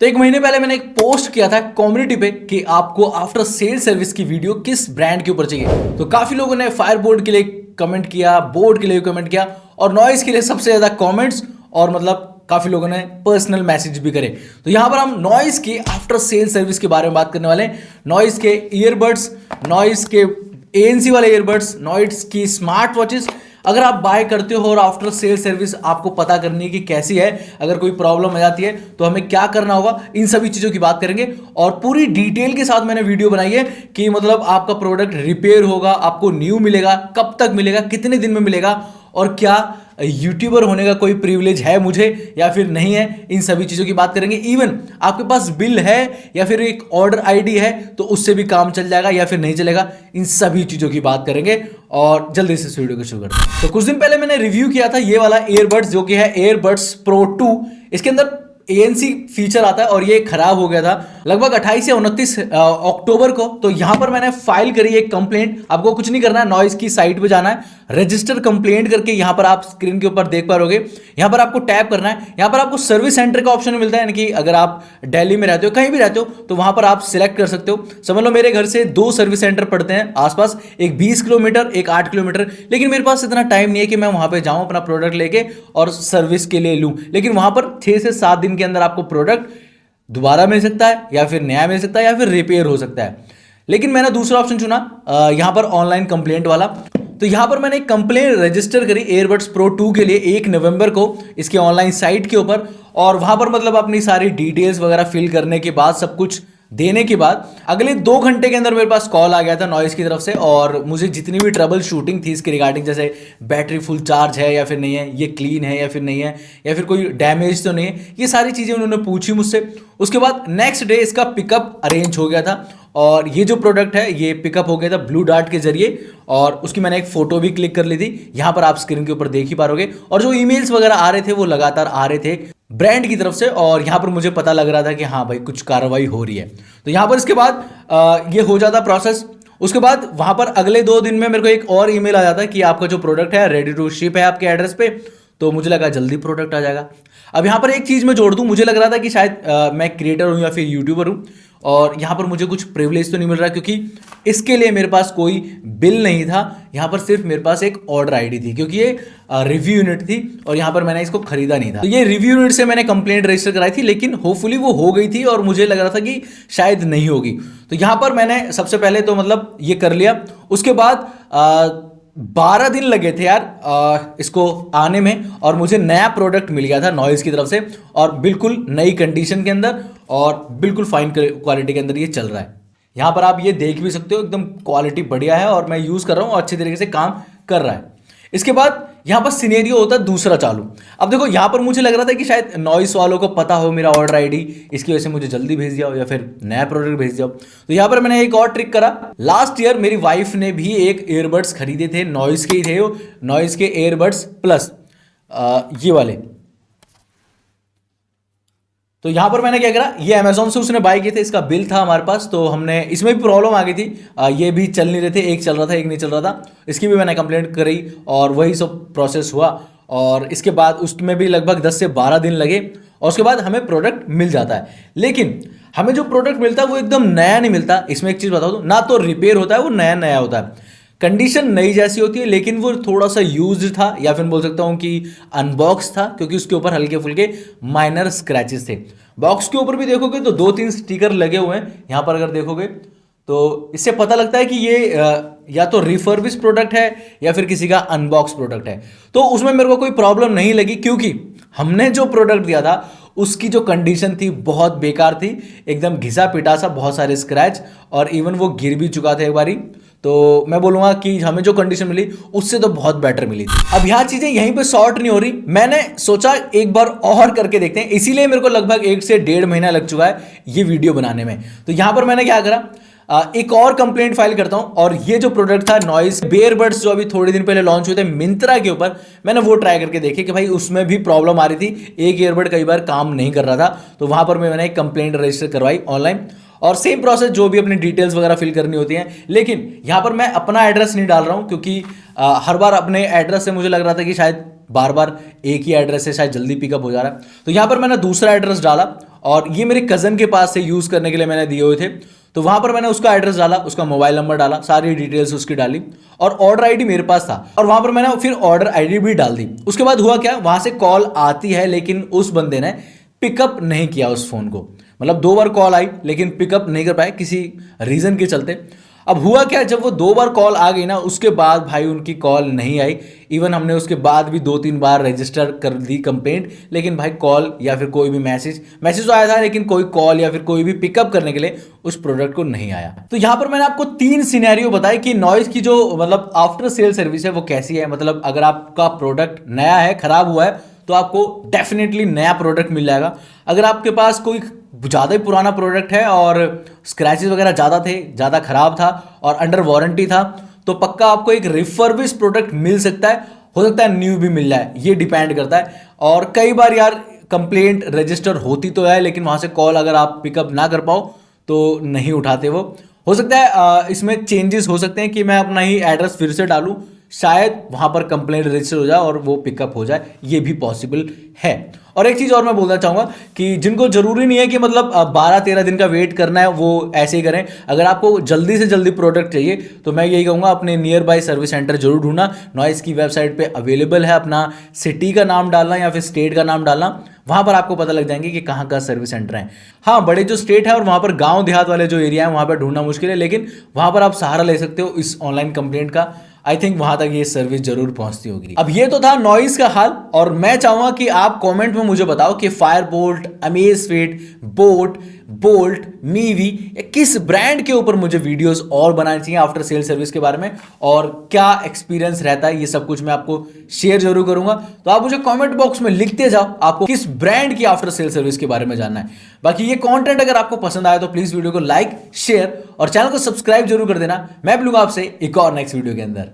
तो एक महीने पहले मैंने एक पोस्ट किया था कम्युनिटी पे कि आपको आफ्टर सेल सर्विस की वीडियो किस ब्रांड के ऊपर चाहिए। तो काफी लोगों ने फायरबोल्ट के लिए कमेंट किया, बोर्ड के लिए कमेंट किया और नॉइस के लिए सबसे ज्यादा कमेंट्स और मतलब काफी लोगों ने पर्सनल मैसेज भी करे। तो यहां पर हम नॉइस की आफ्टर सेल सर्विस के बारे में बात करने वाले हैं। नॉइस के ईयरबड्स, नॉइस के ANC वाले ईयरबड्स, नॉइस की स्मार्ट वॉचेस अगर आप बाय करते हो और आफ्टर सेल सर्विस आपको पता करनी है कि कैसी है, अगर कोई प्रॉब्लम आ जाती है तो हमें क्या करना होगा, इन सभी चीजों की बात करेंगे। और पूरी डिटेल के साथ मैंने वीडियो बनाई है कि मतलब आपका प्रोडक्ट रिपेयर होगा, आपको न्यू मिलेगा, कब तक मिलेगा, कितने दिन में मिलेगा और क्या यूट्यूबर होने का कोई प्रिविलेज है मुझे या फिर नहीं है, इन सभी चीजों की बात करेंगे। इवन आपके पास बिल है या फिर एक ऑर्डर आईडी है तो उससे भी काम चल जाएगा या फिर नहीं चलेगा, इन सभी चीजों की बात करेंगे। और जल्दी से इस वीडियो को शुरू करते हैं। तो कुछ दिन पहले मैंने रिव्यू किया था ये वाला ईयरबड्स जो कि है ईयरबड्स प्रो 2। इसके अंदर ANC फीचर आता है और ये खराब हो गया था लगभग 28 या 29 अक्टूबर को। तो यहां पर मैंने फाइल करी एक कंप्लेंट। आपको कुछ नहीं करना है, नॉइस की साइट पे जाना है, रजिस्टर कंप्लेंट करके यहां पर आप स्क्रीन के ऊपर देख पा रहोगे। यहां पर आपको टैप करना है, यहां पर आपको सर्विस सेंटर का ऑप्शन मिलता है, यानी कि अगर आप दिल्ली में रहते हो, कहीं भी रहते हो तो वहां पर आप सिलेक्ट कर सकते हो। समझ लो मेरे घर से 2 सर्विस सेंटर पड़ते हैं आसपास, एक 20 किलोमीटर, एक 8 किलोमीटर। लेकिन मेरे पास इतना टाइम नहीं है कि मैं वहां पर जाऊं अपना प्रोडक्ट लेके और सर्विस के लिए लूं। लेकिन वहां पर 6 से 7 दिन के अंदर आपको प्रोडक्ट दोबारा मिल सकता है या फिर नया मिल सकता है या फिर रिपेयर हो सकता है। लेकिन मैंने दूसरा ऑप्शन चुना यहां पर ऑनलाइन कंप्लेंट वाला। तो यहां पर मैंने एक कंप्लेंट रजिस्टर करी ईयरबड्स प्रो 2 के लिए 1 नवंबर को इसके ऑनलाइन साइट के ऊपर। और वहां पर मतलब अपनी सारी डिटेल्स वगैरह फिल करने के बाद, सब कुछ देने के बाद अगले 2 घंटे के अंदर मेरे पास कॉल आ गया था नॉइस की तरफ से। और मुझे जितनी भी ट्रबल शूटिंग थी इसके रिगार्डिंग, जैसे बैटरी फुल चार्ज है या फिर नहीं है, ये क्लीन है या फिर नहीं है, या फिर कोई डैमेज तो नहीं है, ये सारी चीज़ें उन्होंने पूछी मुझसे। उसके बाद नेक्स्ट डे इसका पिकअप अरेंज हो गया था और ये जो प्रोडक्ट है ये पिकअप हो गया था ब्लू डार्ट के जरिए। और उसकी मैंने एक फोटो भी क्लिक कर ली थी, यहां पर आप स्क्रीन के ऊपर देख ही पा रहोगे। और जो ईमेल्स वगैरह आ रहे थे वो लगातार आ रहे थे ब्रांड की तरफ से और यहां पर मुझे पता लग रहा था कि हाँ भाई कुछ कार्रवाई हो रही है। तो यहां पर इसके बाद ये हो जाता प्रोसेस। उसके बाद वहां पर अगले 2 दिन में मेरे को एक और ईमेल आ जाता कि आपका जो प्रोडक्ट है रेडी टू शिप है आपके एड्रेस पे। तो मुझे लगा जल्दी प्रोडक्ट आ जाएगा। अब यहां पर एक चीज मैं जोड़ दूं, मुझे लग रहा था कि शायद मैं क्रिएटर हूं या फिर यूट्यूबर हूं और यहां पर मुझे कुछ प्रिविलेज तो नहीं मिल रहा, क्योंकि इसके लिए मेरे पास कोई बिल नहीं था। यहां पर सिर्फ मेरे पास एक ऑर्डर आईडी थी, क्योंकि ये रिव्यू यूनिट थी और यहां पर मैंने इसको खरीदा नहीं था। तो ये रिव्यू यूनिट से मैंने कंप्लेंट रजिस्टर कराई थी, लेकिन होपफुली वो हो गई थी और मुझे लग रहा था कि शायद नहीं होगी। तो यहां पर मैंने सबसे पहले तो मतलब ये कर लिया। उसके बाद 12 दिन लगे थे यार इसको आने में और मुझे नया प्रोडक्ट मिल गया था नॉइस की तरफ से और बिल्कुल नई कंडीशन के अंदर और बिल्कुल फाइन क्वालिटी के अंदर ये चल रहा है। यहां पर आप ये देख भी सकते हो, एकदम क्वालिटी बढ़िया है और मैं यूज कर रहा हूं, अच्छी तरीके से काम कर रहा है। इसके बाद यहां पर सिनेरियो होता है दूसरा चालू। अब देखो यहां पर मुझे लग रहा था कि शायद नॉइस वालों को पता हो मेरा ऑर्डर आईडी, इसकी वजह से मुझे जल्दी भेज दिया हो या फिर नया प्रोडक्ट भेज दिया हो। तो यहां पर मैंने एक और ट्रिक करा। लास्ट ईयर मेरी वाइफ ने भी एक ईयरबड्स खरीदे थे, नॉइस के ही थे वो, नॉइस के ईयरबड्स प्लस ये वाले। तो यहां पर मैंने क्या करा, ये अमेजोन से उसने बाय किए थे, इसका बिल था हमारे पास। तो हमने इसमें भी प्रॉब्लम आ गई थी, ये भी चल नहीं रहे थे, एक चल रहा था एक नहीं चल रहा था। इसकी भी मैंने कंप्लेंट करी और वही सब प्रोसेस हुआ। और इसके बाद उसमें भी लगभग 10 से 12 दिन लगे और उसके बाद हमें प्रोडक्ट मिल जाता है। लेकिन हमें जो प्रोडक्ट मिलता है वो एकदम नया नहीं मिलता। इसमें एक चीज़ बता दूं, ना तो रिपेयर होता है, वो नया नया होता है, कंडीशन नई जैसी होती है, लेकिन वो थोड़ा सा यूज्ड था या फिर बोल सकता हूं कि अनबॉक्स था, क्योंकि उसके ऊपर हल्के फुल्के माइनर स्क्रैचेस थे। बॉक्स के ऊपर भी देखोगे तो 2-3 स्टिकर लगे हुए हैं यहां पर, अगर देखोगे तो इससे पता लगता है कि ये या तो रिफर्बिश प्रोडक्ट है या फिर किसी का अनबॉक्स प्रोडक्ट है। तो उसमें मेरे को कोई प्रॉब्लम नहीं लगी, क्योंकि हमने जो प्रोडक्ट दिया था उसकी जो कंडीशन थी बहुत बेकार थी, एकदम घिसा पिटा सा, बहुत सारे स्क्रैच और इवन वो गिर भी चुका था एक बारी। तो मैं बोलूंगा कि हमें जो कंडीशन मिली उससे तो बहुत बेटर मिली थी। अब यहाँ चीजें यहीं पे शॉर्ट नहीं हो रही, मैंने सोचा एक बार और करके देखते हैं, इसीलिए मेरे को लगभग 1 से 1.5 महीना लग चुका है ये वीडियो बनाने में। तो यहां पर मैंने क्या करा, एक और कंप्लेंट फाइल करता हूं और ये जो प्रोडक्ट था नॉइस ईयरबड्स जो अभी थोड़े दिन पहले लॉन्च हुए थे मिंत्रा के ऊपर, मैंने वो ट्राई करके देखे कि भाई उसमें भी प्रॉब्लम आ रही थी, एक ईयरबड कई बार काम नहीं कर रहा था। तो वहां पर मैंने एक कंप्लेंट रजिस्टर करवाई ऑनलाइन और सेम प्रोसेस, जो भी अपनी डिटेल्स वगैरह फिल करनी होती हैं। लेकिन यहाँ पर मैं अपना एड्रेस नहीं डाल रहा हूँ, क्योंकि हर बार अपने एड्रेस से मुझे लग रहा था कि शायद बार बार एक ही एड्रेस से शायद जल्दी पिकअप हो जा रहा है। तो यहाँ पर मैंने दूसरा एड्रेस डाला, और ये मेरे कज़न के पास से यूज़ करने के लिए मैंने दिए हुए थे। तो वहाँ पर मैंने उसका एड्रेस डाला, उसका मोबाइल नंबर डाला, सारी डिटेल्स उसकी डाली, और ऑर्डर आईडी मेरे पास था, और वहाँ पर मैंने फिर ऑर्डर आईडी भी डाल दी। उसके बाद हुआ क्या, वहाँ से कॉल आती है, लेकिन उस बंदे ने पिकअप नहीं किया उस फ़ोन को। मतलब 2 बार कॉल आई, लेकिन पिकअप नहीं कर पाए किसी रीज़न के चलते। अब हुआ क्या, जब वो 2 बार कॉल आ गई ना, उसके बाद भाई उनकी कॉल नहीं आई। इवन हमने उसके बाद भी 2-3 बार रजिस्टर कर दी कंप्लेंट, लेकिन भाई कॉल या फिर कोई भी मैसेज तो आया था, लेकिन कोई कॉल या फिर कोई भी पिकअप करने के लिए उस प्रोडक्ट को नहीं आया। तो यहाँ पर मैंने आपको 3 सिनेरियो बताए कि नॉइस की जो मतलब आफ्टर सेल सर्विस है वो कैसी है। मतलब अगर आपका प्रोडक्ट नया है, खराब हुआ है, तो आपको डेफिनेटली नया प्रोडक्ट मिल जाएगा। अगर आपके पास कोई ज़्यादा ही पुराना प्रोडक्ट है और स्क्रैचेस वगैरह ज़्यादा थे, ज़्यादा खराब था और अंडर वारंटी था, तो पक्का आपको एक रिफर्बिश प्रोडक्ट मिल सकता है। हो सकता है न्यू भी मिल जाए, ये डिपेंड करता है। और कई बार यार कंप्लेंट रजिस्टर होती तो है, लेकिन वहाँ से कॉल अगर आप पिकअप ना कर पाओ तो नहीं उठाते वो। हो सकता है इसमें चेंजेस हो सकते हैं कि मैं अपना ही एड्रेस फिर से डालूं, शायद वहाँ पर कंप्लेंट रजिस्टर हो जाए और वो पिकअप हो जाए, ये भी पॉसिबल है। और एक चीज़ और मैं बोलना चाहूँगा कि जिनको ज़रूरी नहीं है कि मतलब 12-13 दिन का वेट करना है, वो ऐसे ही करें। अगर आपको जल्दी से जल्दी प्रोडक्ट चाहिए तो मैं यही कहूँगा, अपने नियर बाय सर्विस सेंटर जरूर ढूंढना। नॉइस की वेबसाइट पे अवेलेबल है, अपना सिटी का नाम डालना या फिर स्टेट का नाम डालना, वहाँ पर आपको पता लग जाएंगे कि कहाँ का सर्विस सेंटर है। हाँ, बड़े जो स्टेट है और वहाँ पर गाँव देहात वाले जो एरिया है वहाँ पर ढूंढना मुश्किल है, लेकिन वहाँ पर आप सहारा ले सकते हो इस ऑनलाइन कंप्लेंट का। आई थिंक वहां तक ये सर्विस जरूर पहुंचती होगी। अब ये तो था नॉइस का हाल, और मैं चाहूंगा कि आप कमेंट में मुझे बताओ कि Fireboltt, Amazfit, boat, bolt, Mivi, किस ब्रांड के ऊपर मुझे वीडियोस और बनानी चाहिए आफ्टर सेल सर्विस के बारे में, और क्या एक्सपीरियंस रहता है, ये सब कुछ मैं आपको शेयर जरूर करूंगा। तो आप मुझे कमेंट बॉक्स में लिखते जाओ आपको किस ब्रांड की आफ्टर सेल सर्विस के बारे में जानना है। बाकी ये कंटेंट अगर आपको पसंद आया तो प्लीज वीडियो को लाइक, शेयर और चैनल को सब्सक्राइब जरूर कर देना। मैं मिलूंगा आपसे एक और नेक्स्ट वीडियो के अंदर।